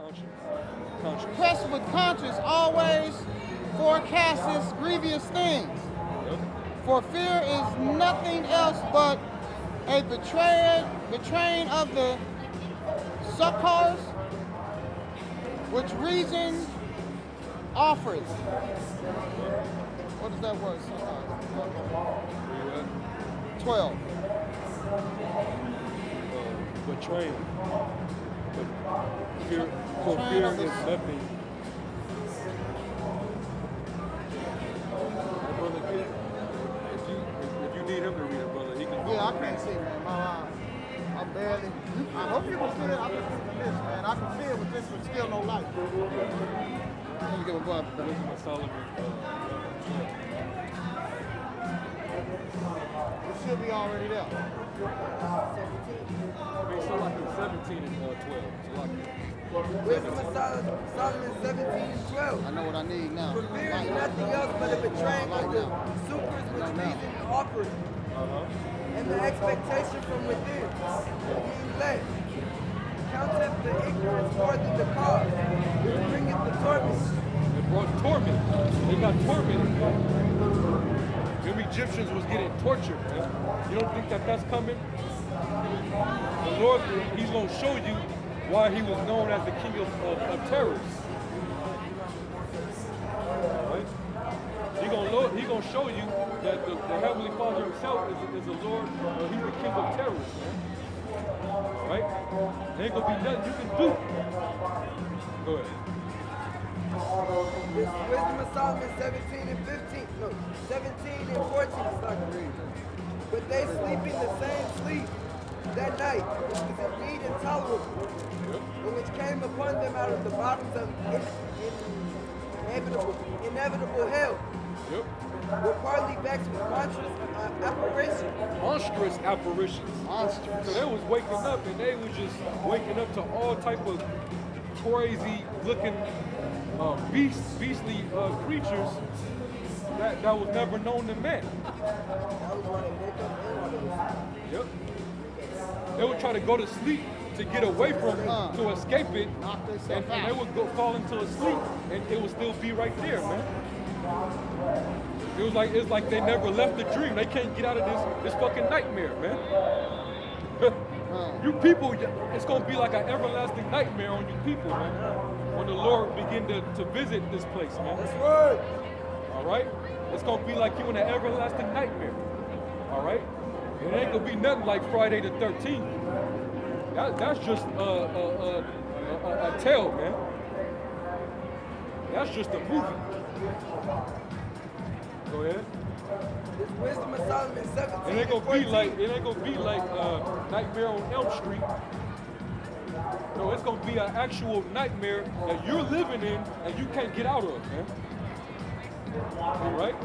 Conscience. Pressed with conscience always forecasts grievous things. Yep. For fear is nothing else but a betraying of the succors which reason offers. What is that word? Where you at? 12. Betraying. But fear, for Betraying fear of the- is nothing. Brother Kid, if you need him to read it, brother, he can. Yeah, I can't see, man. I barely. I hope you can see it. I can see this, man. I can see it, but this is still no light. Let me get my glove. Wisdom of Solomon. It should be already there. I mean, so like it's 17 and 12. So like Wisdom of Solomon 17 and 12. I know what I need now. For fear is nothing else but a betraying of the succors which reason offered, and the expectation from within, being led. Counteth the ignorance more than the cause, which bringeth the torment. it brought torment. They got tormented. Them Egyptians was getting tortured, man. You don't think that that's coming? The Lord, he's going to show you why he was known as the king of terrors. Right? He gonna show you that the Heavenly Father himself is the Lord, he's the king of terrors, man. Right? There ain't gonna be nothing you can do. Go ahead. This Wisdom of Solomon 17 and 15, no, 17 and 14 is not to read. But they sleeping the same sleep that night, which was indeed intolerable, but which came upon them out of the bottoms of inevitable hell, were partly vexed with monstrous apparitions. Monstrous apparitions. Monsters. So they was waking up and they was just waking up to all type of crazy looking beastly creatures that was never known to man. That was why they woke up and Yep. They would try to go to sleep to get away from it, to escape it, Knock and themselves they out. would fall into a sleep, and it would still be right there, man. It's like they never left the dream. They can't get out of this fucking nightmare, man. You people, it's gonna be like an everlasting nightmare on you people, man. When the Lord begin to visit this place, man. That's right. All right? It's gonna be like you in an everlasting nightmare. All right? It ain't gonna be nothing like Friday the 13th. That's just a tale, man. That's just a movie. Go ahead. This Wisdom of Solomon 17 It ain't and gonna be like Nightmare on Elm Street. No, it's gonna be an actual nightmare that you're living in and you can't get out of, man. All right? I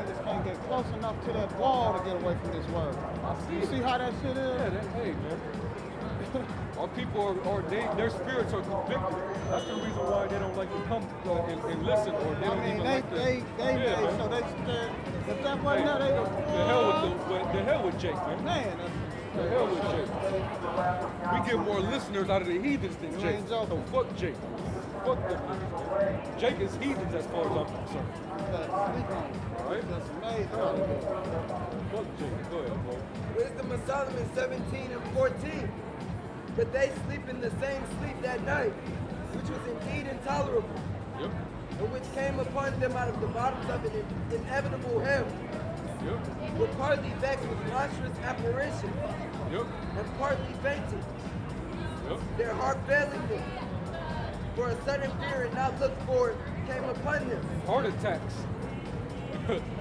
just can't get close enough to that wall to get away from this word. You see how that shit is? Yeah, hey, man. Our people their spirits are convicted. That's the reason why they don't like to come and listen, or they don't even like to. they man. so they scared. If that wasn't that, they The hell with Jake, man. man. The hell with Jake. We get more listeners out of the heathens than You Jake. ain't joking. So fuck Jake. Fuck them niggas. Jake is heathens as far as I'm concerned. All right, that's amazing. Fuck Jake. Go ahead, bro. Wisdom of Solomon 17 and 14. But they sleep in the same sleep that night, which was indeed intolerable, Yep. and which came upon them out of the bottoms of an inevitable hell, Yep. were partly vexed with monstrous apparitions, Yep. and partly fainted, Yep. their heart failing them. For a sudden fear and not looked for came upon them. Heart attacks.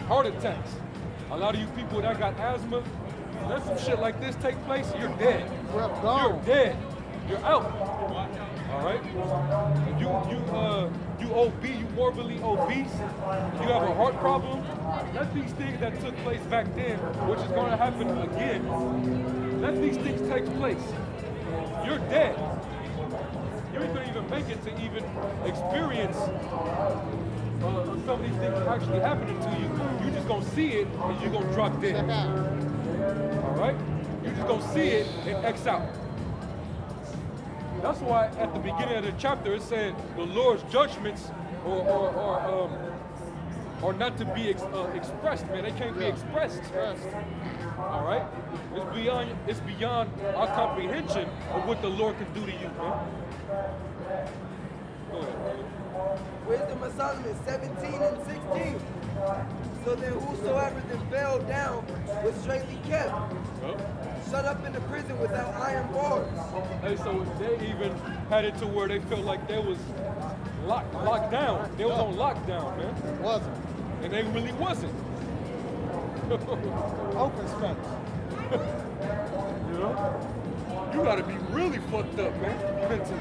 Heart attacks. A lot of you people that got asthma, let some shit like this take place, you're dead. We're You're gone. dead. You're out. All right. If you obese, you morbidly obese, you have a heart problem. Let these things that took place back then, which is going to happen again, let these things take place. You're dead. You ain't gonna even make it to even experience some of these things actually happening to you. You just gonna see it and you're gonna drop dead. Check out. All right? You just gonna see it and X out. That's why at the beginning of the chapter it said the Lord's judgments are not to be expressed, man. They can't be expressed. All right, it's beyond our comprehension of what the Lord can do to you, man. Go ahead, brother. Wisdom of Solomon 17 and 16. So then whosoever then fell down was straightly kept, shut up in the prison without iron bars. Hey, so they even had it to where they felt like they was locked down. They was on lockdown, man. It wasn't. And they really wasn't. Open space. You know? You gotta be really fucked up, man. Mentally.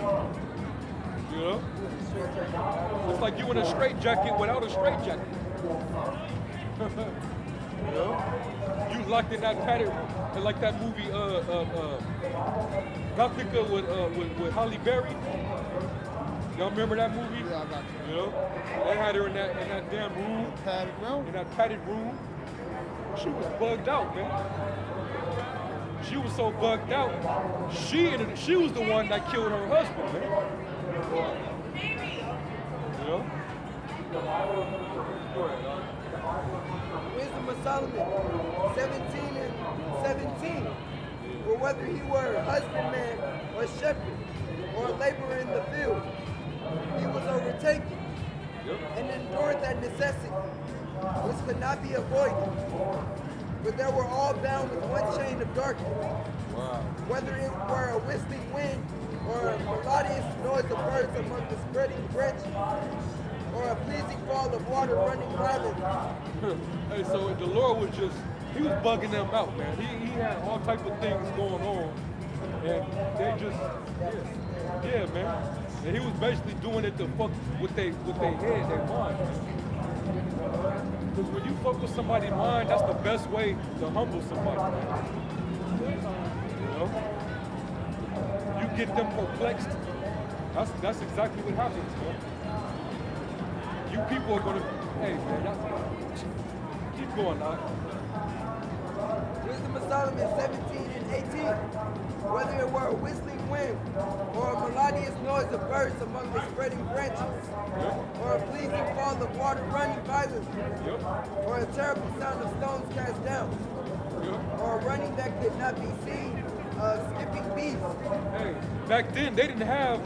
You know? It's like you in a straitjacket without a straitjacket. You know? You locked in that padded, like that movie, Gothica with Halle Berry. Y'all remember that movie? Yeah, I got you. You know? They had her in that damn room. Padded room? In that padded room. She was bugged out, man. She was so bugged out. She was the one that killed her husband, man. You know? Go ahead, dog. Wisdom of Solomon 17 and 17. For whether he were a husbandman or shepherd or a laborer in the field, he was overtaken and endured that necessity, which could not be avoided. For they were all bound with one chain of darkness. Wow. Whether it were a whistling wind or a melodious noise of birds among the spreading branches, or a pleasing fall of water running violently. Hey, so the Lord was he was bugging them out, man. He had all type of things going on, and they just, yeah, man. And he was basically doing it to fuck with their head, their mind. Because when you fuck with somebody's mind, that's the best way to humble somebody, man. You know? You get them perplexed. That's exactly what happens, man. You people are gonna, hey man, keep going, dog. Wisdom of Solomon 17 and 18. Whether it were a whistling wind or a melodious noise of birds among the spreading branches, or a pleasing fall of water running violently, or a terrible sound of stones cast down, or a running that could not be seen, skipping beasts. Hey, back then they didn't have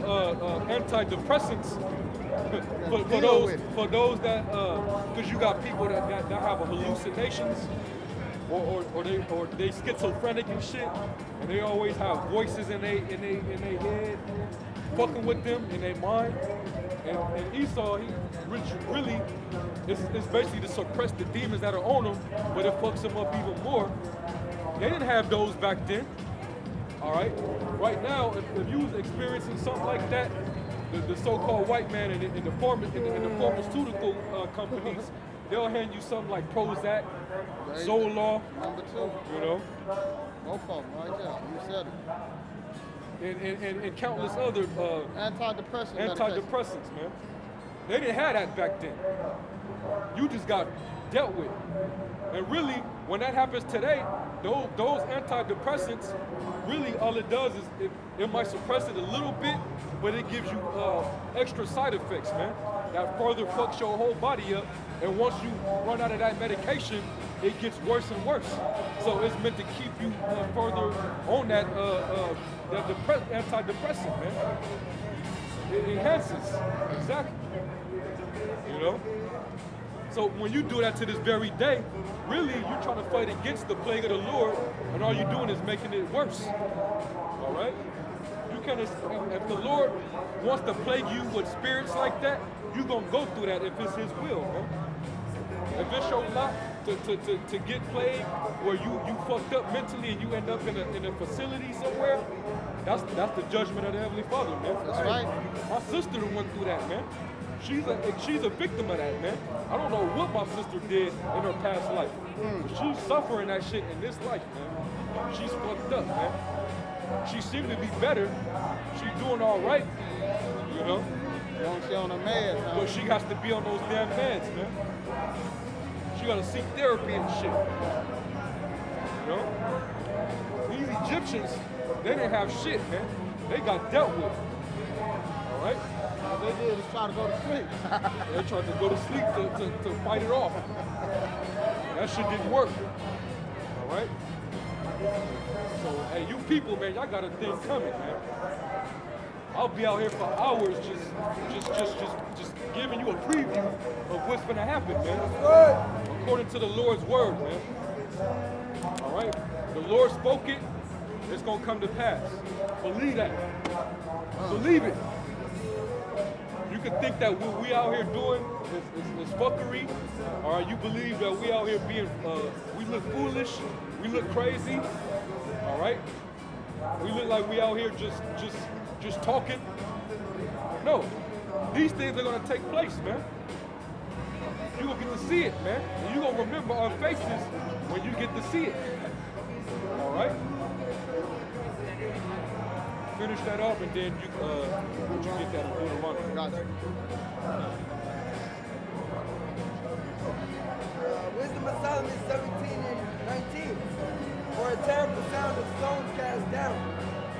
antidepressants. for those that, because you got people that have hallucinations, or they schizophrenic and shit, and they always have voices in their head, fucking with them in their mind. And Esau, it's basically to suppress the demons that are on him, but it fucks him up even more. They didn't have those back then. All right. Right now, if you was experiencing something like that, the so-called white man in the pharmaceutical companies, they'll hand you something like Prozac, Zoloft, Number two. you know, Both of them, right there. You said it. and countless other Antidepressants. man. They didn't have that back then. You just got dealt with. And really, when that happens today, those antidepressants, really all it does is it might suppress it a little bit, but it gives you extra side effects, man. That further fucks your whole body up. And once you run out of that medication, it gets worse and worse. So it's meant to keep you further on that antidepressant, man. It enhances, exactly. You know? So when you do that to this very day, really you're trying to fight against the plague of the Lord, and all you're doing is making it worse. All right? You can, if the Lord wants to plague you with spirits like that, you're gonna go through that if it's His will, man. If it's your lot to get plagued, where you fucked up mentally and you end up in a facility somewhere, that's the judgment of the Heavenly Father, man. That's right. My sister went through that, man. She's a victim of that, man. I don't know what my sister did in her past life, but she's suffering that shit in this life, man. She's fucked up, man. She seemed to be better. She's doing all right, you know. You don't see on the meds, huh? But she has to be on those damn meds, man. She gotta seek therapy and shit. You know? These Egyptians, they didn't have shit, man. they got dealt with. All right? All they did is try to go to sleep. They tried to go to sleep to fight it off. That shit didn't work. All right? So, hey, you people, man, y'all got a thing coming, man. I'll be out here for hours just giving you a preview of what's gonna happen, man. According to the Lord's word, man. All right? The Lord spoke it, it's gonna come to pass. Believe that. Believe it. You can think that what we out here doing is fuckery. All right, you believe that we out here being, we look foolish, we look crazy. All right, we look like we out here just talking. No, these things are gonna take place, man. You gonna get to see it, man. And you gonna remember our faces when you get to see it. All right. Finish that up, and then you get that in Deuteronomy. Gotcha. Wisdom of Solomon 17 and 19. For a terrible sound of stones cast down,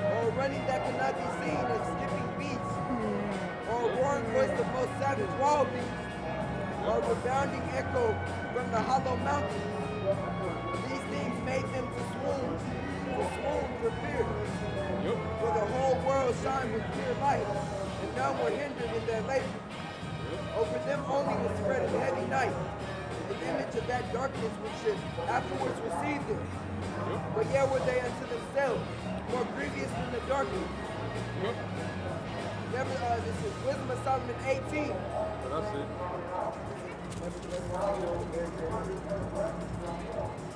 or a running that cannot be seen, and skipping beasts, or a roaring voice of most savage wild beasts, or a rebounding echo from the hollow mountain. These things made them to swoon for fear. Yep. For the whole world shined with clear light, and none were hindered in their labor. Over them only was spread a heavy night, the image of that darkness which should afterwards receive them. But yet were they unto themselves more grievous than the darkness. Yep. This is Wisdom of Solomon 18. So that's it.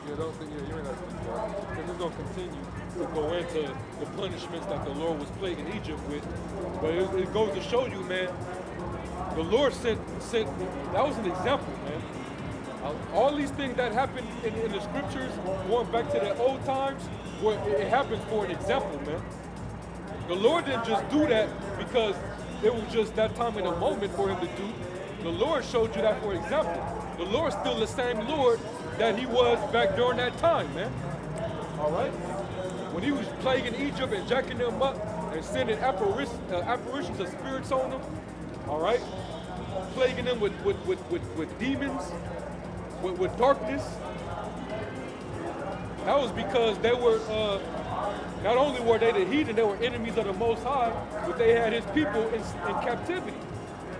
Yeah, you ain't got to speak that. Because it's going to continue to go into the punishments that the Lord was plaguing Egypt with. But it goes to show you, man, the Lord sent that was an example, man. All these things that happened in the scriptures, going back to the old times, where it happens for an example, man. The Lord didn't just do that because it was just that time in the moment for him to do. The Lord showed you that for example. The Lord's still the same Lord that he was back during that time, man. All right? When he was plaguing Egypt and jacking them up and sending apparitions of spirits on them, all right? Plaguing them with demons, with darkness. That was because they were, not only were they the heathen, they were enemies of the Most High, but they had his people in captivity.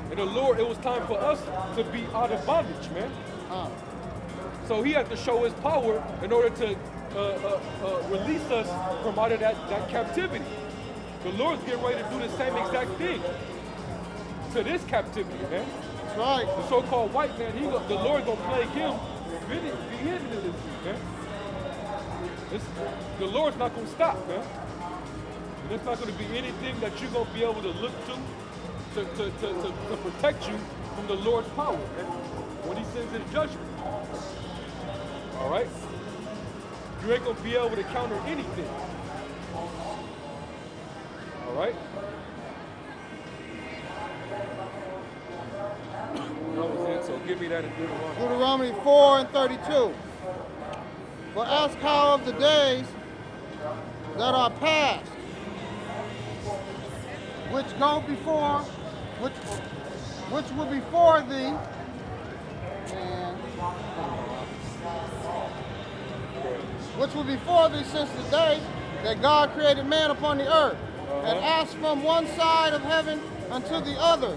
And the Lord, it was time for us to be out of bondage, man. So he had to show his power in order to release us from out of that captivity. The Lord's getting ready to do the same exact thing to this captivity, man. That's right. The so-called white man, the Lord's gonna plague him, be hidden in this thing, man. The Lord's not gonna stop, man. And there's not gonna be anything that you're gonna be able to look to protect you from the Lord's power, man, when he sends his judgment. All right? You ain't gonna be able to counter anything. All right? That was it, so give me that in Deuteronomy. Deuteronomy 4 and 32. For ask how of the days that are past, which go before, which were before thee, and which were before thee since the day that God created man upon the earth, and ask from one side of heaven unto the other,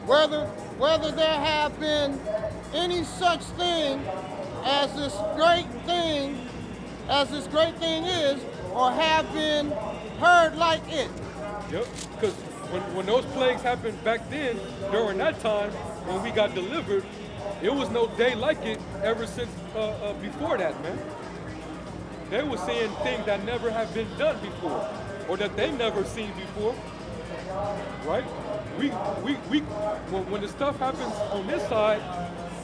whether there have been any such thing as this great thing is, or have been heard like it. Yep, because when those plagues happened back then, during that time, when we got delivered, it was no day like it ever since before that, man. They were seeing things that never have been done before, or that they never seen before, right? When the stuff happens on this side,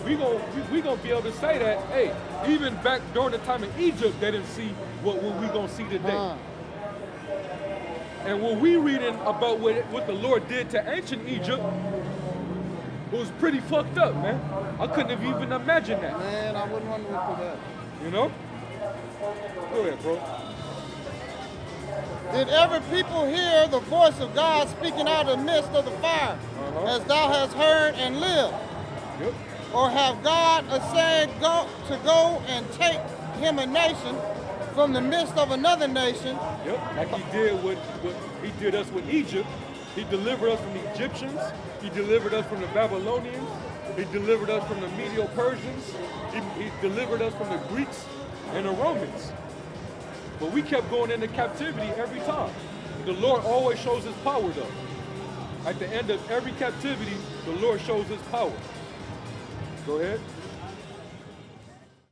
we gonna be able to say that, hey, even back during the time in Egypt, they didn't see what we gonna see today. And when we reading about what the Lord did to ancient Egypt, it was pretty fucked up, man. I couldn't have even imagined that. Man, I wouldn't want to look for that. You know? Go ahead, bro. Did every people hear the voice of God speaking out of the midst of the fire, as thou hast heard and lived? Yep. Or have God said to go and take him a nation from the midst of another nation? Yep. Like he did what he did us with Egypt. He delivered us from the Egyptians. He delivered us from the Babylonians. He delivered us from the Medo-Persians. He delivered us from the Greeks and the Romans. But we kept going into captivity every time. The Lord always shows his power though. At the end of every captivity, the Lord shows his power. Go ahead.